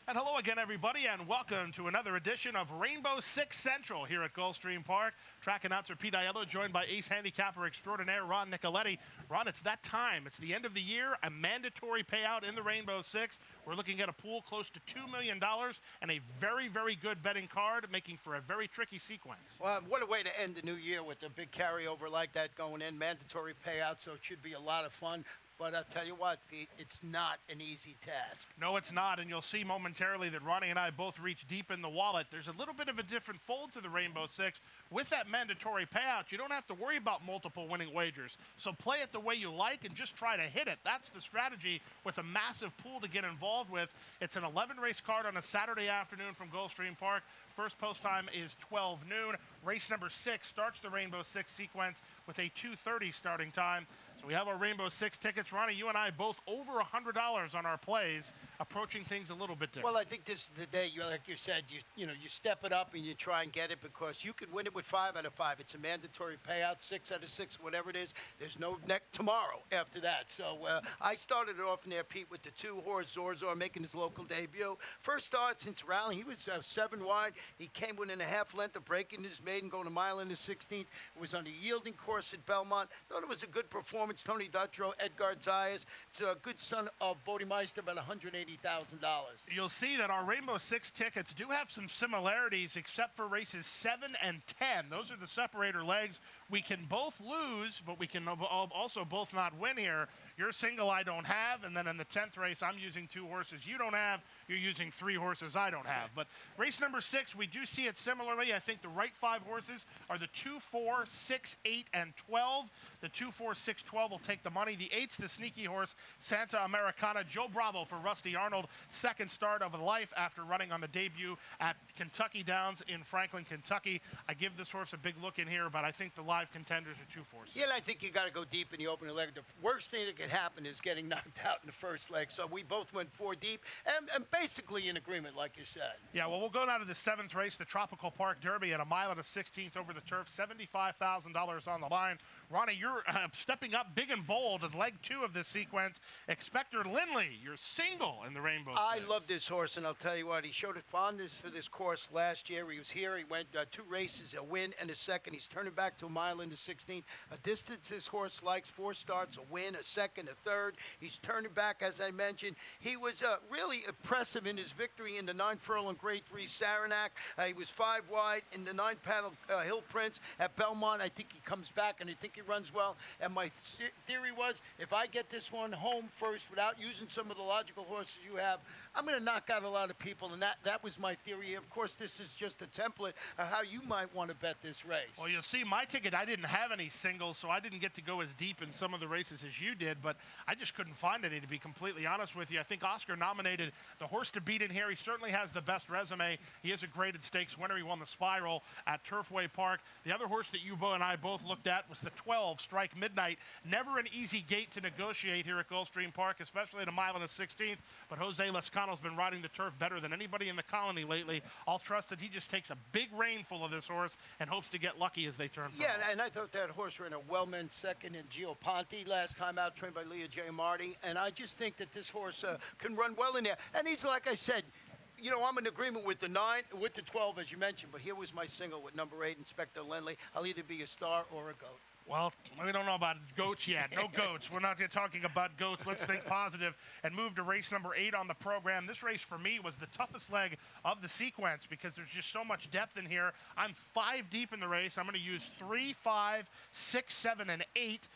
And hello again, everybody, and welcome to another edition of Rainbow Six Central here at Gulfstream Park. Track announcer Pete Aiello, joined by ace handicapper extraordinaire Ron Nicoletti. Ron, it's that time. It's the end of the year, a mandatory payout in the Rainbow Six. We're looking at a pool close to $2 million and a very, very good betting card, making for a very tricky sequence. Well, what a way to end the new year with a big carryover like that going in. Mandatory payout, so it should be a lot of fun. But I'll tell you what, Pete, it's not an easy task. No, it's not, and you'll see momentarily that Ronnie and I both reach deep in the wallet. There's a little bit of a different fold to the Rainbow Six. With that mandatory payout, you don't have to worry about multiple winning wagers. So play it the way you like and just try to hit it. That's the strategy with a massive pool to get involved with. It's an 11-race card on a Saturday afternoon from Gulfstream Park. First post time is 12 noon. Race number 6 starts the Rainbow Six sequence with a 2:30 starting time. So we have our Rainbow Six tickets. Ronnie, you and I both over $100 on our plays, approaching things a little bit different. Well, I think this is the day, like you said, you step it up and you try and get it because you could win it with 5 out of 5. It's a mandatory payout, 6 out of 6, whatever it is. There's no neck tomorrow after that. So I started it off in there, Pete, with the 2-horse Zorzor making his local debut. First start since rallying, he was 7 wide. He came within a half length of breaking his maiden, going a mile in the 16th. It was on a yielding course at Belmont. Thought it was a good performance. Tony Dutrow, Edgar Zayas. It's a good son of Bodemeister, about $180,000. You'll see that our Rainbow Six tickets do have some similarities, except for races 7 and 10. Those are the separator legs. We can both lose, but we can also both not win here. You're single, I don't have, and then in the 10th race, I'm using 2 horses you don't have. You're using 3 horses I don't have. But race number 6, we do see it similarly. I think the right 5 horses are the 2, 4, 6, 8, and 12. The 2, 4, 6, 12 will take the money. The 8's the sneaky horse, Santa Americana. Joe Bravo for Rusty Arnold. Second start of life after running on the debut at Kentucky Downs in Franklin, Kentucky. I give this horse a big look in here, but I think the live contenders are 2, 4, 6. Yeah, and I think you got to go deep in the opening leg. The worst thing that could happen is getting knocked out in the first leg. So we both went 4 deep and basically in agreement, like you said. Yeah, well, we'll go now to the 7th race, the Tropical Park Derby at a mile and a 16th over the turf, $75,000 on the line. Ronnie, you're stepping up big and bold in leg 2 of this sequence. Expector Lindley, you're single in the Rainbow Six. I love this horse, and I'll tell you what, he showed a fondness for this course last year. He was here. He went 2 races, a win and a second. He's turning back to a mile in the 16th. A distance this horse likes, 4 starts, a win, a second, a third. He's turning back, as I mentioned. He was really impressive in his victory in the 9-furlong Grade 3 Saranac. He was 5 wide in the 9-panel Hill Prince at Belmont. I think he comes back, and I think he runs well. And my theory was, if I get this one home first without using some of the logical horses you have, I'm going to knock out a lot of people, and that was my theory. Of course, this is just a template of how you might want to bet this race. Well, you'll see my ticket, I didn't have any singles, so I didn't get to go as deep in some of the races as you did, but I just couldn't find any, to be completely honest with you. I think Oscar nominated the horse to beat in here. He certainly has the best resume. He is a graded stakes winner. He won the Spiral at Turfway Park. The other horse that you and I both looked at was the 12, Strike Midnight. Never an easy gate to negotiate here at Gulfstream Park, especially at a mile and a 16th, but Jose Lescano's been riding the turf better than anybody in the colony lately. I'll trust that he just takes a big rainful of this horse and hopes to get lucky as they turn. Yeah, and I thought that horse ran a well-meant second in Gio Ponte last time out, trained by Leah J. Marty, and I just think that this horse can run well in there. And he's, like I said, you know, I'm in agreement with the 9, with the 12, as you mentioned, but here was my single with number 8, Inspector Lindley. I'll either be a star or a goat. Well, we don't know about goats yet. No goats. We're not talking about goats. Let's think positive and move to race number 8 on the program. This race for me was the toughest leg of the sequence because there's just so much depth in here. I'm 5 deep in the race. I'm going to use 3, 5, 6, 7, and 8.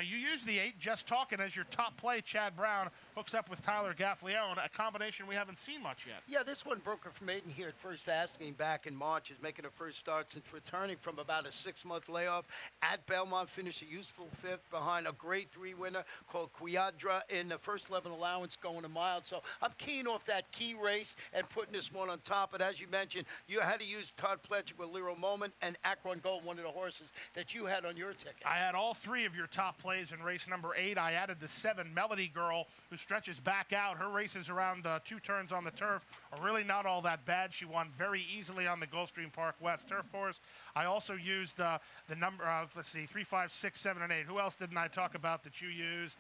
You use the 8, Just Talking, as your top play. Chad Brown hooks up with Tyler Gaffleone, a combination we haven't seen much yet. Yeah, this one broke her from maiden here at First Asking back in March. Is making her first start since returning from about a 6-month layoff at Belmont. Finished a useful 5th behind a Grade 3 winner called Quiadra in the first 11 allowance going a mile. So I'm keen off that key race and putting this one on top. But as you mentioned, you had to use Todd Pletcher with Lero Moment and Akron Gold, one of the horses that you had on your ticket. I had all 3 of your top plays in race number 8. I added the 7, Melody Girl, who stretches back out. Her races around 2 turns on the turf are really not all that bad. She won very easily on the Gulfstream Park West turf course. I also used the number, let's see, 3, 5, 6, 7, and 8. Who else didn't I talk about that you used?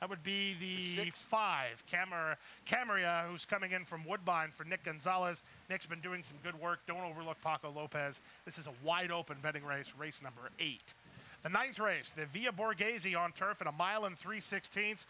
That would be the six. 5, Camaria, who's coming in from Woodbine for Nick Gonzalez. Nick's been doing some good work. Don't overlook Paco Lopez. This is a wide-open betting race, race number 8. The 9th race, the Via Borghese on turf at 1 mile and 3/16.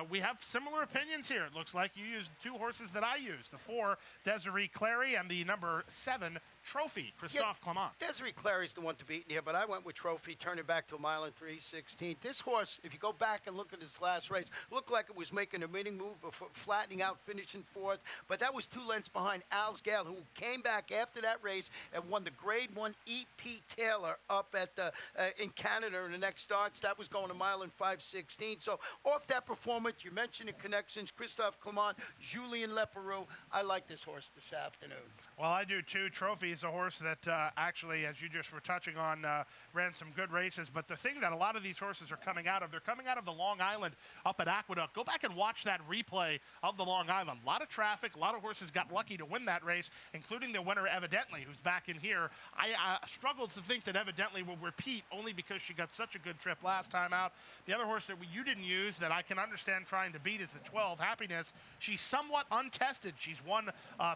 We have similar opinions here. It looks like you used 2 horses that I used, the 4, Desiree Clary, and the number 7, Trophy, Christophe Clement. Desiree Clary's the one to beat in here, but I went with Trophy, turning back to 1 mile and 3/16. This horse, if you go back and look at his last race, looked like it was making a winning move before flattening out, finishing 4th, but that was 2 lengths behind Al's Gale, who came back after that race and won the Grade 1 E.P. Taylor up at the in Canada in the next starts. That was going 1 mile and 5/16. So off that performance, you mentioned the connections, Christophe Clement, Julien Leparoux. I like this horse this afternoon. Well, I do too. Trophy is a horse that actually, as you just were touching on, ran some good races. But the thing that a lot of these horses are coming out of, they're coming out of the Long Island up at Aqueduct. Go back and watch that replay of the Long Island. A lot of traffic. A lot of horses got lucky to win that race, including the winner, Evidently, who's back in here. I struggled to think that Evidently will repeat only because she got such a good trip last time out. The other horse that you didn't use that I can understand trying to beat is the 12, Happiness. She's somewhat untested. She's won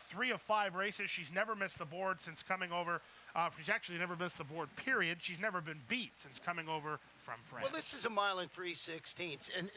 3 of 5 races. She's never missed the board since coming over. She's actually never missed the board, period. She's never been beat since coming over from France. Well, this is 1 mile and 3/16. And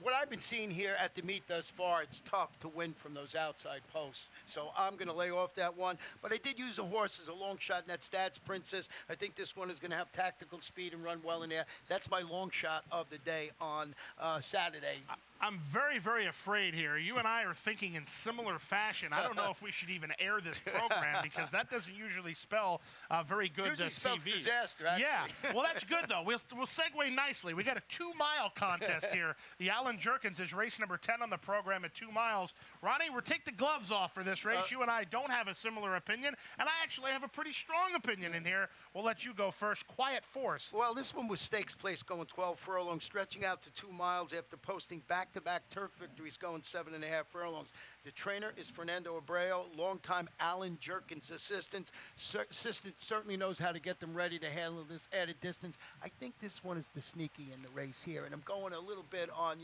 what I've been seeing here at the meet thus far, it's tough to win from those outside posts. So I'm going to lay off that one. But I did use a horse as a long shot, and that's Stats Princess. I think this one is going to have tactical speed and run well in there. That's my long shot of the day on Saturday. I'm very, very afraid here. You and I are thinking in similar fashion. I don't know if we should even air this program because that doesn't usually spell very good usually spells TV. disaster, actually. Yeah. Well, that's good, though. We'll segue nicely. We got a 2-mile contest here. The Alan Jerkins is race number 10 on the program at 2 miles. Ronnie, we'll take the gloves off for this race. You and I don't have a similar opinion, and I actually have a pretty strong opinion in here. We'll let you go first. Quiet Force. Well, this one was stakes place going 12 furlongs, stretching out to 2 miles after posting back-to-back turf victories going 7.5 furlongs. The trainer is Fernando Abreu, longtime Alan Jerkins assistant. Certainly knows how to get them ready to handle this added distance. I think this one is the sneaky in the race here, and I'm going a little bit on,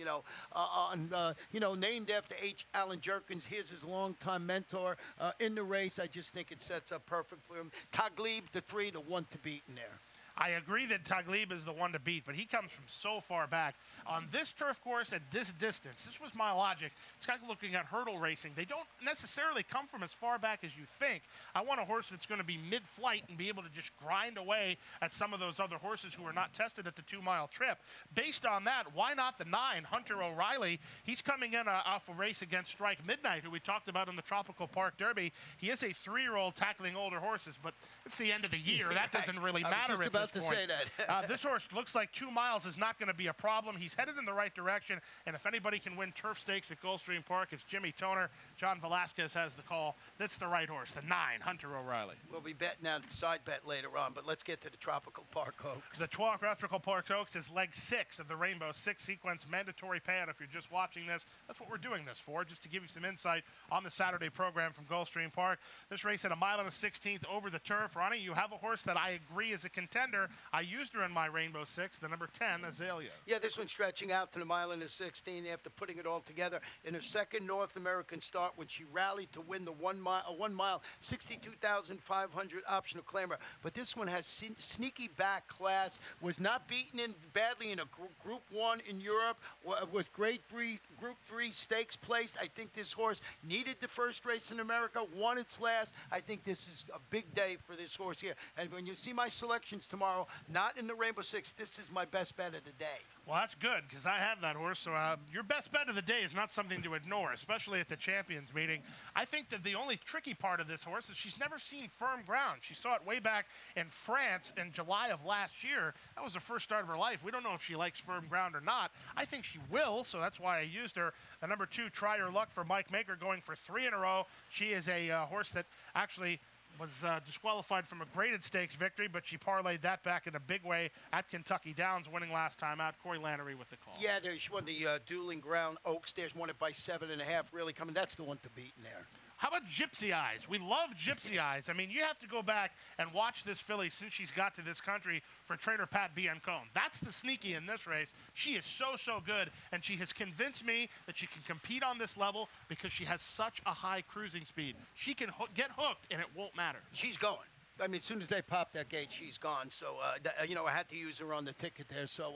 named after H. Alan Jerkins. Here's his longtime mentor in the race. I just think it sets up perfect for him. Taglib, the 3, the 1 to beat in there. I agree that Taglib is the one to beat, but he comes from so far back. On this turf course at this distance, this was my logic. It's kind of looking at hurdle racing. They don't necessarily come from as far back as you think. I want a horse that's going to be mid-flight and be able to just grind away at some of those other horses who are not tested at the 2-mile trip. Based on that, why not the 9, Hunter O'Reilly? He's coming in off a race against Strike Midnight, who we talked about in the Tropical Park Derby. He is a 3-year-old tackling older horses, but it's the end of the year. That doesn't really matter at this point. Say that. This horse looks like 2 miles is not going to be a problem. He's headed in the right direction, and if anybody can win turf stakes at Gulfstream Park, it's Jimmy Toner. John Velasquez has the call. That's the right horse, the 9, Hunter O'Reilly. We'll be betting on side bet later on, but let's get to the Tropical Park Oaks. The Tropical Park Oaks is leg 6 of the Rainbow 6 sequence mandatory payout. If you're just watching this, that's what we're doing this for, just to give you some insight on the Saturday program from Gulfstream Park. This race at 1 mile and 1/16 over the turf. Ronnie, you have a horse that I agree is a contender. I used her in my Rainbow 6, the number 10, Azalea. Yeah, this one's stretching out to the 1 mile and 1/16 after putting it all together in her second North American start when she rallied to win the 1 mile, 62,500 optional claimer. But this one has sneaky back class, was not beaten in badly in a Group 1 in Europe, with Group 3 stakes placed. I think this horse needed the first race in America, won its last. I think this is a big day for this horse here. And when you see my selections tomorrow, not in the Rainbow 6, this is my best bet of the day. Well, that's good, because I have that horse, so your best bet of the day is not something to ignore, especially at the Champions meeting. I think that the only tricky part of this horse is she's never seen firm ground. She saw it way back in France in July of last year. That was the first start of her life. We don't know if she likes firm ground or not. I think she will, so that's why I used her. The number 2, Try Your Luck for Mike Maker, going for 3 in a row. She is a horse that actually was disqualified from a graded stakes victory, but she parlayed that back in a big way at Kentucky Downs, winning last time out. Corey Lannery with the call. Yeah, she won the Dueling Ground Oaks. There's won it by 7.5, really coming. That's the one to beat in there. How about Gypsy Eyes? We love Gypsy Eyes. I mean, you have to go back and watch this filly since she's got to this country for trainer Pat Biancone. That's the sneaky in this race. She is so good, and she has convinced me that she can compete on this level because she has such a high cruising speed. She can get hooked, and it won't matter. She's going. I mean, as soon as they pop that gate, she's gone. So, you know, I had to use her on the ticket there. So,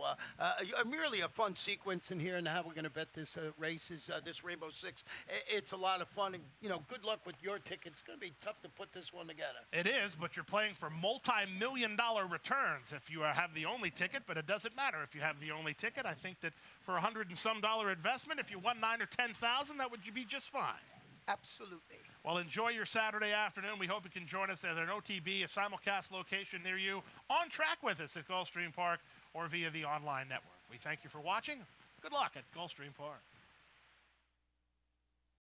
really a fun sequence in here and how we're going to bet this race is this Rainbow Six. It's a lot of fun. And, you know, good luck with your ticket. It's going to be tough to put this one together. It is, but you're playing for multi-million-dollar returns if you have the only ticket, but it doesn't matter if you have the only ticket. I think that for $100 and some investment, if you won $9,000 or $10,000, that would be just fine. Absolutely. Well, enjoy your Saturday afternoon. We hope you can join us at an OTB, a simulcast location near you, on track with us at Gulfstream Park or via the online network. We thank you for watching. Good luck at Gulfstream Park.